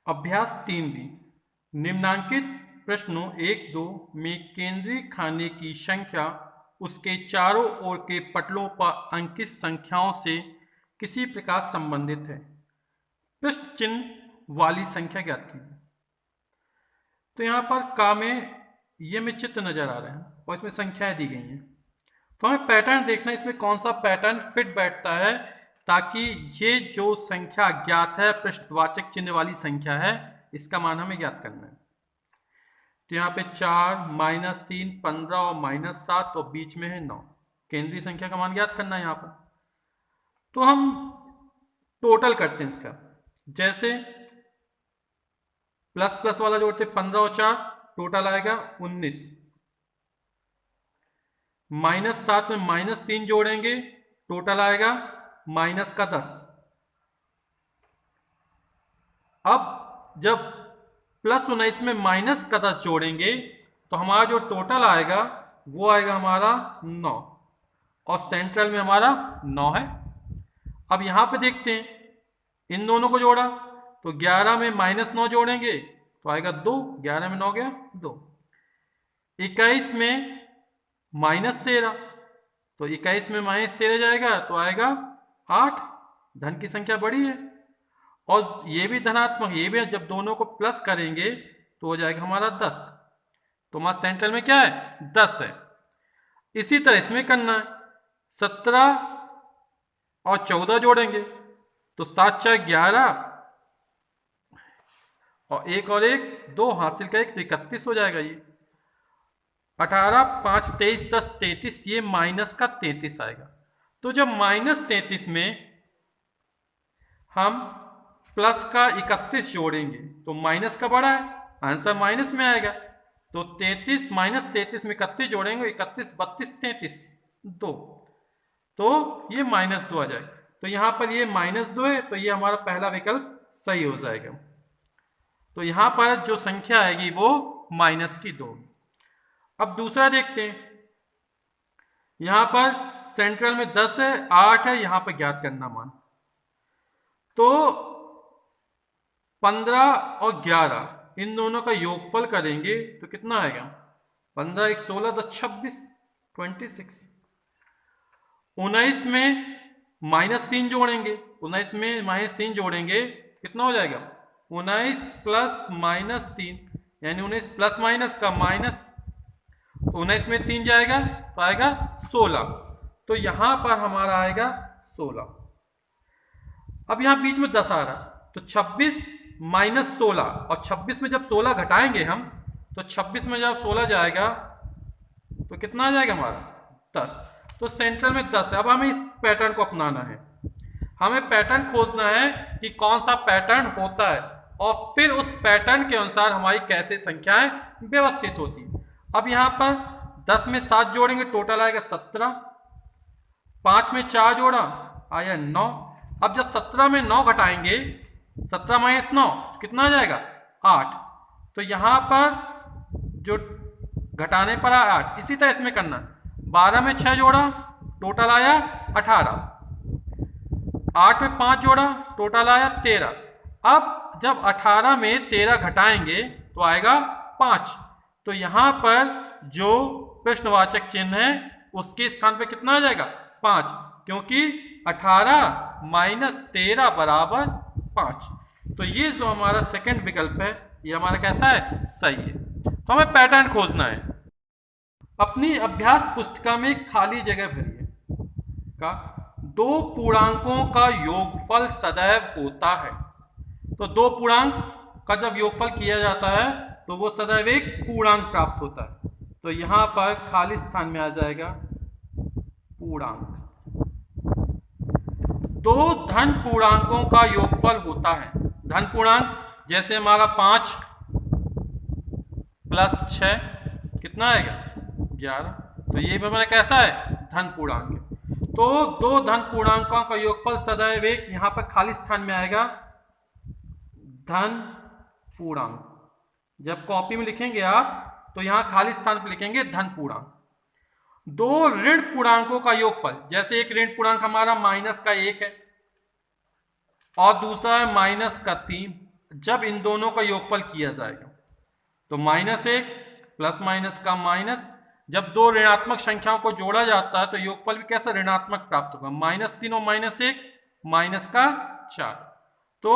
अभ्यास 3B निम्नांकित प्रश्नों 1-2 में केंद्रीय खाने की संख्या उसके चारों ओर के पटलों पर अंकित संख्याओं से किसी प्रकार संबंधित है। प्रश्न चिन्ह वाली संख्या ज्ञात कीजिए। तो यहाँ पर का में ये में चित्र नजर आ रहे हैं और इसमें संख्याएं दी गई हैं। तो हमें पैटर्न देखना है इसमें कौन सा पैटर्न फिट बैठता है, ताकि ये जो संख्या ज्ञात है प्रश्नवाचक चिन्ह वाली संख्या है, इसका मान हमें ज्ञात करना है। तो यहाँ पे 4, -3, 15 और -7 और बीच में है 9। केंद्रीय संख्या का मान ज्ञात करना है यहाँ पर। तो हम टोटल करते हैं इसका, जैसे प्लस प्लस वाला जोड़ते 15 और 4, टोटल आएगा 19। -7 में -3 जोड़ेंगे, टोटल आएगा -10। अब जब +19 में -10 जोड़ेंगे तो हमारा जो टोटल आएगा वो आएगा हमारा 9 और सेंट्रल में हमारा 9 है। अब यहां पे देखते हैं, इन दोनों को जोड़ा तो 11 में -9 जोड़ेंगे तो आएगा 2, 11 में 9 गया 2। 21 में -13 तो 21 में -13 जाएगा तो आएगा 8। धन की संख्या बड़ी है और ये भी धनात्मक, ये भी जब दोनों को प्लस करेंगे तो हो जाएगा हमारा 10। तो हमारा सेंट्रल में क्या है 10 है। इसी तरह इसमें करना है, 17 और 14 जोड़ेंगे तो 7 4 11 और 1 और 1 2 हासिल का 1 तो 31 हो जाएगा। ये 18 5 23 10 33, ये माइनस का 33 आएगा। तो जब -33 में हम प्लस का 31 जोड़ेंगे तो माइनस का बड़ा है, आंसर माइनस में आएगा। तो 33 -33 में 31 जोड़ेंगे, 31 32 33 2, तो ये -2 आ जाएगा। तो यहां पर ये -2 है तो ये हमारा पहला विकल्प सही हो जाएगा। तो यहां पर जो संख्या आएगी वो -2। अब दूसरा देखते हैं, यहां पर सेंट्रल में 10 है, 8 है, यहां पर ज्ञात करना मान। तो 15 और 11 इन दोनों का योगफल करेंगे तो कितना आएगा, 15 1 16 10 26 26। 19 में -3 जोड़ेंगे, 19 में -3 जोड़ेंगे कितना हो जाएगा, 19 प्लस -3 यानी 19 प्लस माइनस का माइनस, तो 19 में 3 जाएगा तो आएगा 16। तो यहां पर हमारा आएगा 16। अब यहां बीच में 10 आ रहा, तो 26 -16 और 26 में जब 16 घटाएंगे हम तो 26 में जब 16 जाएगा तो कितना आ जाएगा हमारा 10। तो सेंट्रल में 10 है। अब हमें इस पैटर्न को अपनाना है, हमें पैटर्न खोजना है कि कौन सा पैटर्न होता है और फिर उस पैटर्न के अनुसार हमारी कैसे संख्याएं व्यवस्थित होती है। अब यहां पर 10 में 7 जोड़ेंगे, टोटल आएगा 17। 5 में 4 जोड़ा आया 9। अब जब 17 में 9 घटाएंगे, 17 - 9 कितना आ जाएगा 8। तो यहां पर जो घटाने पर आया 8, इसी तरह इसमें करना। 12 में 6 जोड़ा, टोटल आया 18। 8 में 5 जोड़ा, टोटल आया 13। अब जब 18 में 13 घटाएंगे तो आएगा 5। तो यहां पर जो प्रश्नवाचक चिन्ह है उसके स्थान पे कितना आ जाएगा 5, क्योंकि 18 - 13 बराबर 5। तो ये जो हमारा सेकंड विकल्प है ये हमारा कैसा है, सही है। तो हमें पैटर्न खोजना है। अपनी अभ्यास पुस्तिका में खाली जगह भरिए का 2 पूर्णांकों का योगफल सदैव होता है। तो 2 पूर्णांक का जब योगफल किया जाता है तो वो सदैव एक पूर्णांक प्राप्त होता है। तो यहां पर खाली स्थान में आ जाएगा पूर्णांक। 2 धन पूर्णांकों का योगफल होता है। धन पूर्णांक जैसे हमारा 5 + 6 कितना आएगा 11। तो ये भी हमारा कैसा है धन पूर्णांक है। तो 2 धन पूर्णांकों का योगफल सदैव एक, यहां पर खाली स्थान में आएगा धन पूर्णांक। जब कॉपी में लिखेंगे आप तो यहां खाली स्थान पर लिखेंगे धन पूर्णांक। 2 ऋण पूर्णांकों का योगफल, जैसे एक ऋण पूर्णांक हमारा -1 है और दूसरा है -3, जब इन दोनों का योगफल किया जाएगा तो -1 प्लस माइनस का माइनस, जब दो ऋणात्मक संख्याओं को जोड़ा जाता है तो योगफल भी कैसा ऋणात्मक प्राप्त होगा, -3 और -1 माइनस का 4। तो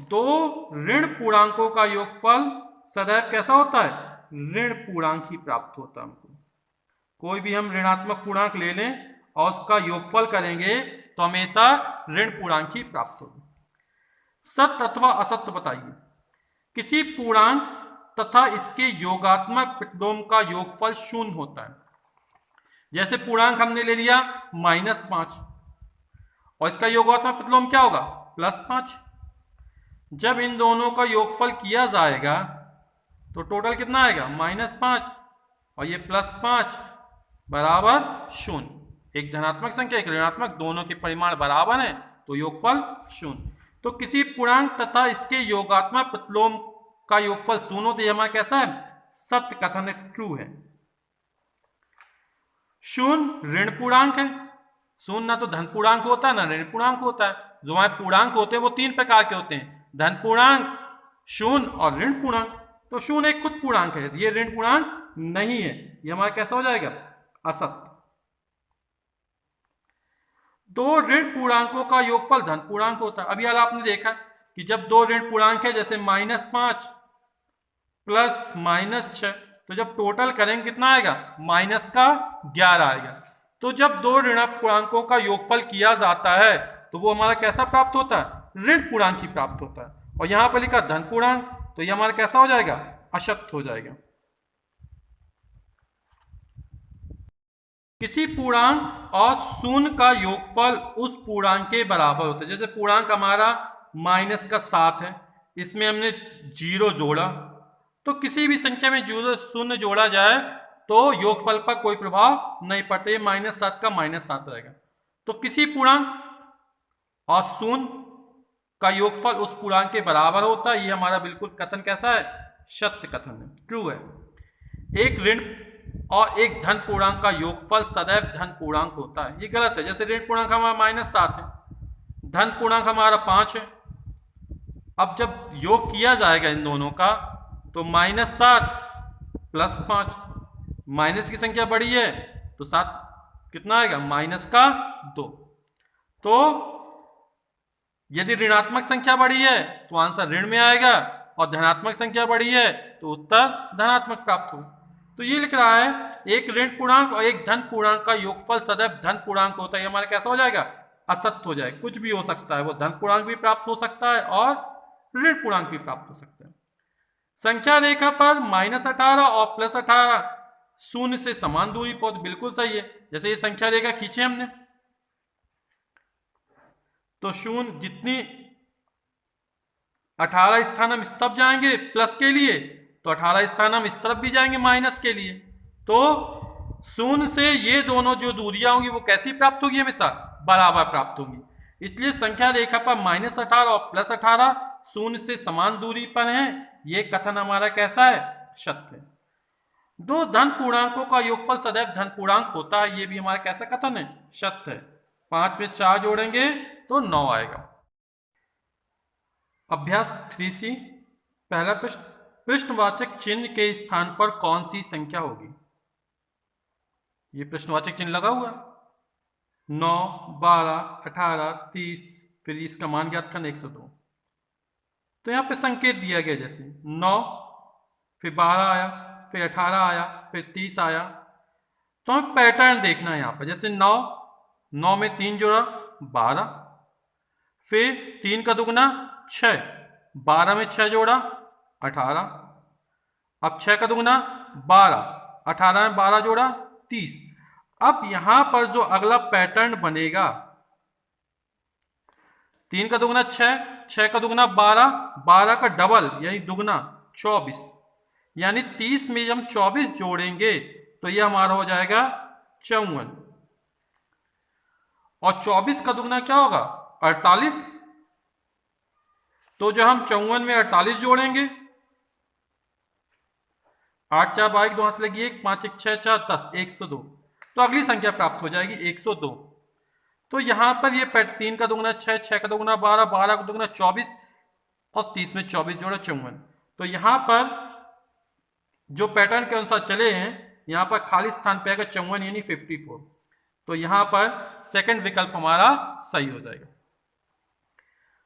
दो ऋण पूर्णांकों का योगफल सदैव कैसा होता है, ऋण पूर्णांक ही प्राप्त होता है हमको। कोई भी हम ऋणात्मक पूर्णांक ले लें और उसका योगफल करेंगे तो हमेशा ऋण पूर्णांक ही प्राप्त होगा। सत्य अथवा असत्य बताइए। किसी पूर्णांक तथा इसके योगात्मक प्रतिलोम का योगफल 0 होता है। जैसे पूर्णांक हमने ले लिया -5 और इसका योगात्मक प्रतिलोम क्या होगा, +5। जब इन दोनों का योगफल किया जाएगा तो टोटल कितना आएगा, -5 और ये +5 बराबर 0। एक धनात्मक संख्या एक ऋणात्मक, दोनों के परिमाण बराबर हैं तो योगफल 0। तो किसी पूर्णांक तथा इसके योगात्मक प्रतिलोम का योगफल 0 तो ये हमारा कैसा है, सत्य कथन है, ट्रू है। 0 ऋण पूर्णांक है। 0 ना तो धन पूर्णांक होता है ना ऋण पूर्णांक होता है। जो हमारे पूर्णांक होते हैं वो 3 प्रकार के होते हैं, धन पूर्णांक, 0 और ऋण पूर्णांक। तो 0 एक खुद पूर्णांक है, ये ऋण पूर्णांक नहीं है, ये हमारा कैसा हो जाएगा, असत्य। दो ऋण पूर्णांकों का योगफल धन पूर्णांक होता है। अभी आपने देखा कि जब दो ऋण पूर्णांक है जैसे -5 प्लस -6, तो जब टोटल करेंगे कितना आएगा, -11 आएगा। तो जब दो ऋण पूर्णांकों का योगफल किया जाता है तो वो हमारा कैसा प्राप्त होता है, ऋण पूर्णांक ही प्राप्त होता है। और यहां पर लिखा धन पूर्णांक तो ये हमारा कैसा हो जाएगा, असत्य हो जाएगा। किसी पूर्णांक और 0 का योगफल उस पूर्णांक के बराबर होता है। जैसे पूर्णांक हमारा -7 है, इसमें हमने 0 जोड़ा, तो किसी भी संख्या में 0 जोड़ा जाए तो योगफल पर कोई प्रभाव नहीं पड़ता, ये -7 का -7 रहेगा। तो किसी पूर्णांक और 0 का योगफल उस पूर्णांक के बराबर होता है, ये हमारा बिल्कुल कथन कैसा है, सत्य कथन है, ट्रू है। एक ऋण और एक धन पूर्णांक का योगफल सदैव धन पूर्णांक होता है, ये गलत है। जैसे ऋण पूर्णांक हमारा -7 है, धन पूर्णांक हमारा 5 है। अब जब योग किया जाएगा इन दोनों का तो -7 प्लस 5, माइनस की संख्या बड़ी है तो 7 कितना आएगा, -2। तो यदि ऋणात्मक संख्या बड़ी है तो आंसर ऋण में आएगा और धनात्मक संख्या बड़ी है तो उत्तर धनात्मक प्राप्त हो। तो ये लिख रहा है एक ऋण पूर्णांक और एक धन पूर्णांक का योगफल सदैव धन पूर्णांक होता है, हमारा कैसा हो जाएगा, असत्य हो जाएगा। कुछ भी हो सकता है, वो धन पूर्णांक भी प्राप्त हो सकता है और ऋण पूर्णांक भी प्राप्त हो सकता है। संख्या रेखा पर -18 और +18 0 से समान दूरी पर, बिल्कुल सही है। जैसे ये संख्या रेखा खींचे हमने तो 0 जितनी 18 स्थान हम इस तरफ जाएंगे प्लस के लिए तो 18 स्थान हम इस तरफ भी जाएंगे माइनस के लिए। तो 0 से ये दोनों जो दूरियां होंगी वो कैसी प्राप्त होगी, हमेशा बराबर प्राप्त होंगी। इसलिए संख्या रेखा पर -18 और +18 0 से समान दूरी पर हैं, ये कथन हमारा कैसा है, सत्य है। दो धन पूर्णांकों का योगफल सदैव धन पूर्णांक होता है, ये भी हमारा कैसा कथन है, सत्य है। 5 में 4 जोड़ेंगे तो 9 आएगा। अभ्यास 3C पहला प्रश्न, प्रश्नवाचक चिन्ह के स्थान पर कौन सी संख्या होगी। ये प्रश्नवाचक चिन्ह लगा हुआ 9, 12, 18, 30, फिर इसका मान ज्ञात करना 102। तो यहां पे संकेत दिया गया जैसे 9 फिर 12 आया, फिर 18 आया, फिर 30 आया। तो हमें पैटर्न देखना है यहाँ पर। जैसे 9 में 3 जोड़ा 12, फिर 3 का दुगना 6, 12 में 6 जोड़ा 18, अब 6 का दुगना 12, 18 में 12 जोड़ा 30। अब यहां पर जो अगला पैटर्न बनेगा, 3 का दुगना 6, 6 का दुगना 12, 12 का डबल यानी दुगना 24, यानी 30 में हम 24 जोड़ेंगे तो यह हमारा हो जाएगा 54, और 24 का दुगना क्या होगा 48। तो जो हम 54 में 48 जोड़ेंगे, 8 4 12 2 से लगी 1, 5 1 6 4 10, 102। तो अगली संख्या प्राप्त हो जाएगी 102। तो यहां पर ये 3 का दुगना 6, 6 का दुगना 12, 12 का दुगना 24, और 30 में 24 जोड़ा 54। तो यहाँ पर जो पैटर्न के अनुसार चले हैं, यहाँ पर खाली स्थान पे आएगा 54 यानी 54। तो यहाँ पर सेकंड विकल्प हमारा सही हो जाएगा।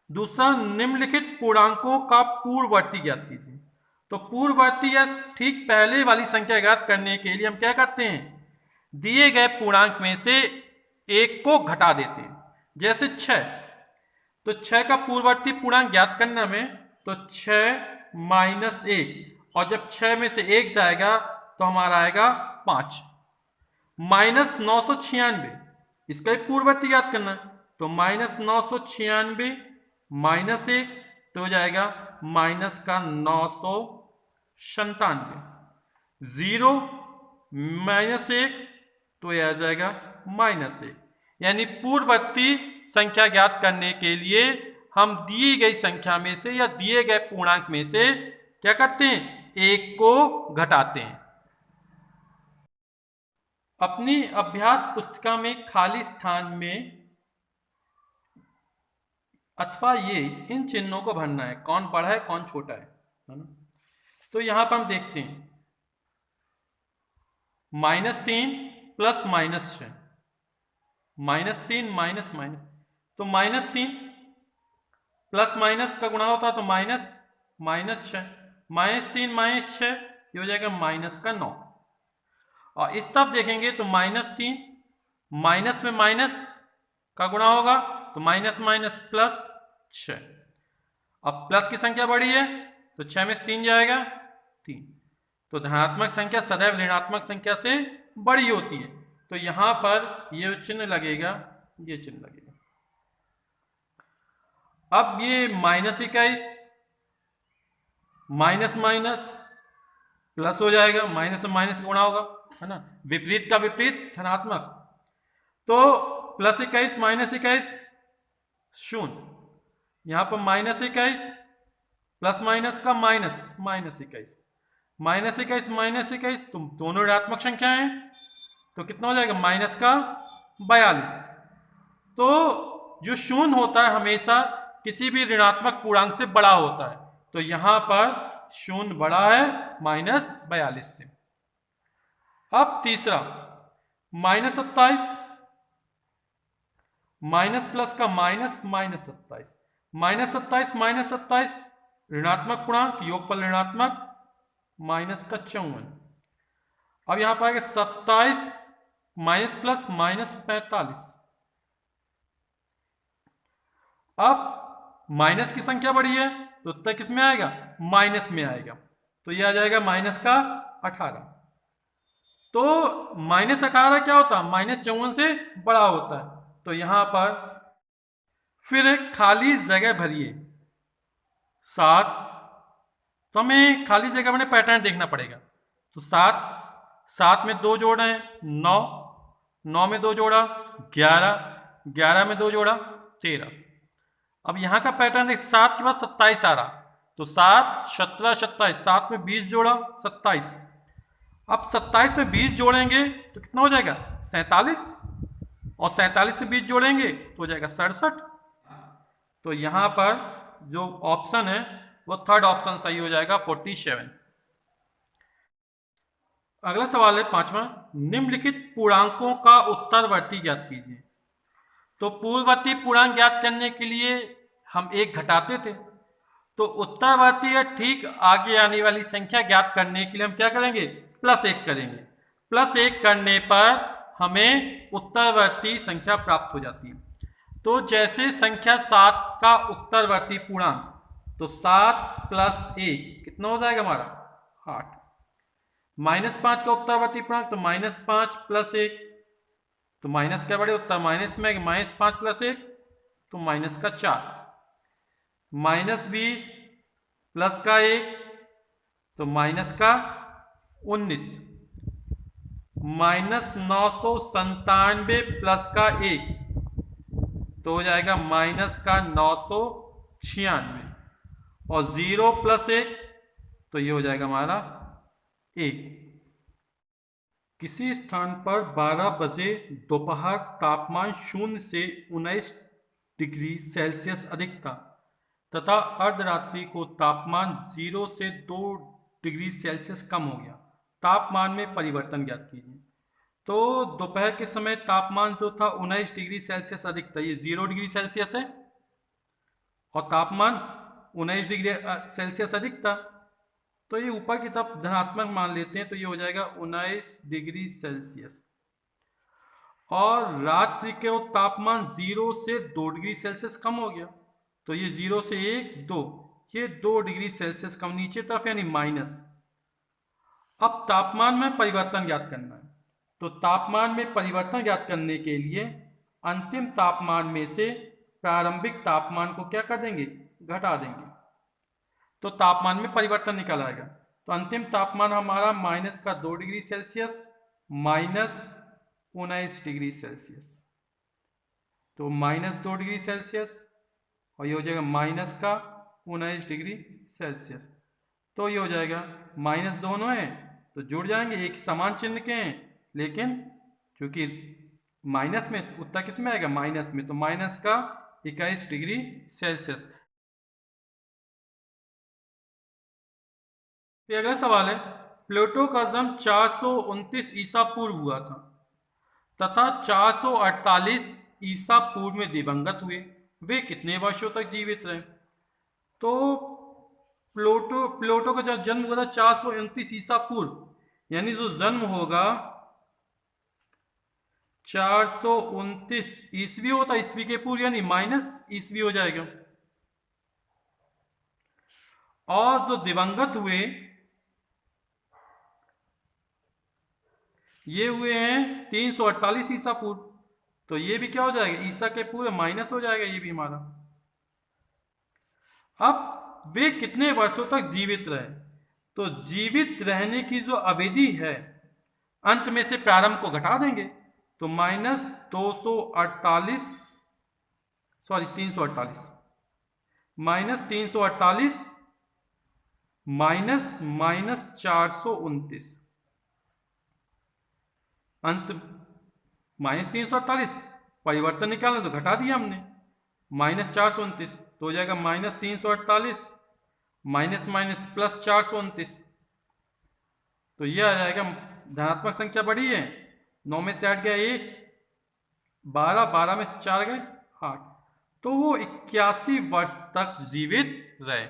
दूसरा, निम्नलिखित पूर्णांकों का पूर्ववर्ती ज्ञात कीजिए। तो पूर्ववर्ती या ठीक पहले वाली संख्या ज्ञात करने के लिए हम क्या करते हैं, दिए गए पूर्णांक में से एक को घटा देते हैं। जैसे 6, तो 6 का पूर्ववर्ती पूर्णांक ज्ञात करना में, तो 6 माइनस 1, और जब 6 में से 1 जाएगा तो हमारा आएगा 5। माइनस 996, इसका ही पूर्ववर्ती ज्ञात करना है, तो माइनस 996 माइनस 1 तो हो जाएगा माइनस का 997। 0 माइनस 1 तो यह आ जाएगा -1। यानी पूर्ववर्ती संख्या ज्ञात करने के लिए हम दी गई संख्या में से या दिए गए पूर्णांक में से क्या करते हैं, एक को घटाते हैं। अपनी अभ्यास पुस्तिका में खाली स्थान में अथवा ये इन चिन्हों को भरना है, कौन बड़ा है कौन छोटा है ना। तो यहां पर हम देखते हैं -3 प्लस -6, -3 माइनस माइनस, तो -3 प्लस माइनस का गुणा होता है तो -6, -3 -6 ये हो जाएगा -9। और इस तरफ देखेंगे तो -3 माइनस में माइनस का गुणा होगा तो माइनस माइनस प्लस 6। अब प्लस की संख्या बड़ी है तो 6 में से 3 जाएगा 3। तो धनात्मक संख्या सदैव ऋणात्मक संख्या से बड़ी होती है, तो यहां पर ये चिन्ह लगेगा, ये चिन्ह लगेगा। अब ये -21 माइनस माइनस प्लस हो जाएगा, माइनस से माइनस गुणा होगा, है ना, विपरीत का विपरीत धनात्मक। तो +21 -21 0, यहां पर -21 प्लस माइनस का माइनस -21, -21 तुम दोनों ऋणात्मक संख्या हैं तो कितना हो जाएगा माइनस का 42। तो जो 0 होता है हमेशा किसी भी ऋणात्मक पूर्णांक से बड़ा होता है, तो यहां पर 0 बड़ा है -42 से। अब तीसरा -27 माइनस प्लस का माइनस -27, -27 ऋणात्मक पूर्णांक योगफल ऋणात्मक -54। अब यहां पर आएगा 27 माइनस प्लस -45। अब माइनस की संख्या बड़ी है तो उत्तर किस में आएगा, माइनस में आएगा, तो यह आ जाएगा -18। तो -18 क्या होता है, -54 से बड़ा होता है। तो यहां पर फिर खाली जगह भरिए 7, तो हमें खाली जगह में पैटर्न देखना पड़ेगा। तो 7 में 2 जोड़ा है 9 में 2 जोड़ा 11 में 2 जोड़ा 13। अब यहां का पैटर्न देख, 7 के बाद 27 आ रहा, तो 7 17 27, 7 में 20 जोड़ा 27। अब 27 में 20 जोड़ेंगे तो कितना हो जाएगा 47, और 47 में 20 जोड़ेंगे तो हो जाएगा 67। तो यहां पर जो ऑप्शन है वो थर्ड ऑप्शन सही हो जाएगा 47। अगला सवाल है 5वां, निम्नलिखित पूर्णांकों का उत्तरवर्ती ज्ञात कीजिए। तो पूर्ववर्ती पूर्णांक ज्ञात करने के लिए हम एक घटाते थे, तो उत्तरवर्ती या ठीक आगे आने वाली संख्या ज्ञात करने के लिए हम क्या करेंगे, +1 करेंगे। +1 करने पर हमें उत्तरवर्ती संख्या प्राप्त हो जाती है। तो जैसे संख्या 7 का उत्तरवर्ती पूर्णांक, तो 7 + 1 कितना हो जाएगा हमारा 8। -5 का उत्तरवर्ती पूर्णांक, तो -5 + 1, तो माइनस क्या बड़े उत्तर माइनस में, -5 + 1 तो -4। -20 प्लस का 1 तो -19। -997 प्लस का 1 तो हो जाएगा -996, और 0 + 1 तो ये हो जाएगा हमारा 1। किसी स्थान पर 12 बजे दोपहर तापमान 0 से 19 डिग्री सेल्सियस अधिक था, तथा अर्धरात्रि को तापमान 0 से 2 डिग्री सेल्सियस कम हो गया। तापमान में परिवर्तन ज्ञात कीजिए। तो दोपहर के समय तापमान जो था 19 डिग्री सेल्सियस अधिक था, ये 0 डिग्री सेल्सियस है, और तापमान 19 डिग्री सेल्सियस अधिक था, तो ये ऊपर की तरफ धनात्मक मान लेते हैं, तो ये हो जाएगा 19 डिग्री सेल्सियस। और रात्रि के तापमान 0 से 2 डिग्री सेल्सियस कम हो गया, तो ये 0 से 1 2, ये 2 डिग्री सेल्सियस कम नीचे तरफ यानी माइनस। अब तापमान में परिवर्तन ज्ञात करना है, तो तापमान में परिवर्तन ज्ञात करने के लिए अंतिम तापमान में से प्रारंभिक तापमान को क्या कर देंगे, घटा देंगे, तो तापमान में परिवर्तन निकल आएगा। तो अंतिम तापमान हमारा माइनस का 2 degree Celsius minus 19 degree Celsius, तो माइनस 2 डिग्री सेल्सियस और ये हो जाएगा माइनस का 19 डिग्री सेल्सियस। तो ये हो जाएगा माइनस दोनों है तो जुड़ जाएंगे, एक समान चिन्ह के हैं, लेकिन क्योंकि माइनस में उत्तर किस में आएगा, माइनस में, तो माइनस का 21 डिग्री सेल्सियस। फिर अगला सवाल है, प्लूटो का जन्म 429 ईसा पूर्व हुआ था तथा 448 ईसा पूर्व में दिवंगत हुए, वे कितने वर्षों तक जीवित रहे? तो प्लूटो का जब जन्म हुआ था 429 ईसा पूर्व, यानी जो जन्म होगा 429 ईस्वी होता, ईस्वी के पूर्व यानी माइनस ईस्वी हो जाएगा, और जो दिवंगत हुए ये हुए हैं 348 ईसा पूर्व, तो ये भी क्या हो जाएगा, ईसा के पूर्व माइनस हो जाएगा ये भी हमारा। अब वे कितने वर्षों तक जीवित रहे? तो जीवित रहने की जो अवधि है अंत में से प्रारंभ को घटा देंगे, तो minus 248 sorry 348 minus 348 minus minus 429, अंत माइनस 348, परिवर्तन निकालना तो घटा दिया हमने, माइनस 429, तो हो जाएगा माइनस 348 माइनस माइनस प्लस 429, तो ये आ जाएगा, धनात्मक संख्या बढ़ी है, 9 में से 8 गया 1, 12, 12 में से 4 गए 8, तो वो 81 वर्ष तक जीवित रहे।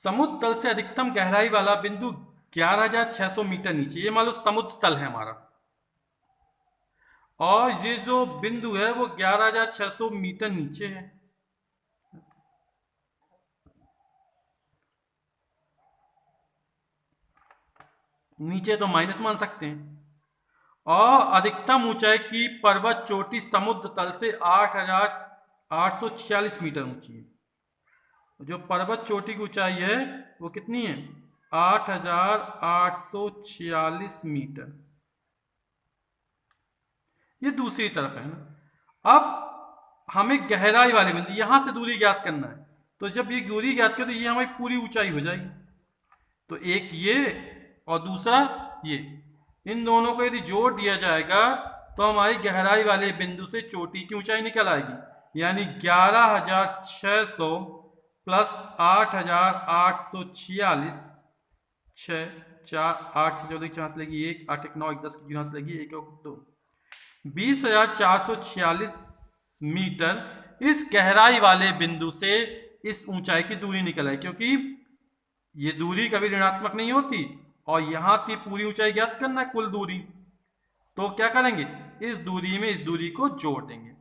समुद्र तल से अधिकतम गहराई वाला बिंदु 11,600 मीटर नीचे, ये मान लो समुद्र तल है हमारा, और ये जो बिंदु है वो 11,600 मीटर नीचे है। नीचे तो माइनस मान सकते हैं। और अधिकतम ऊंचाई की पर्वत चोटी समुद्र तल से 8,846 मीटर ऊंची है। जो पर्वत चोटी की ऊंचाई है वो कितनी है, 8,846 मीटर। ये दूसरी तरफ है ना। अब हमें गहराई वाले बिंदु यहां से दूरी ज्ञात करना है, तो जब ये दूरी ज्ञात करें तो ये हमारी पूरी ऊंचाई हो जाएगी, तो एक ये और दूसरा ये, इन दोनों को यदि जोड़ दिया जाएगा तो हमारी गहराई वाले बिंदु से चोटी की ऊंचाई निकल आएगी, यानी 11,600 प्लस 8,846, 6 4 8 14 की चांस लगी 1, 8 1 9 1 10 की चांस लगी 1 2, 20,446 मीटर इस गहराई वाले बिंदु से इस ऊंचाई की दूरी निकल आई, क्योंकि ये दूरी कभी ऋणात्मक नहीं होती और यहां की पूरी ऊंचाई ज्ञात करना है कुल दूरी, तो क्या करेंगे, इस दूरी में इस दूरी को जोड़ देंगे।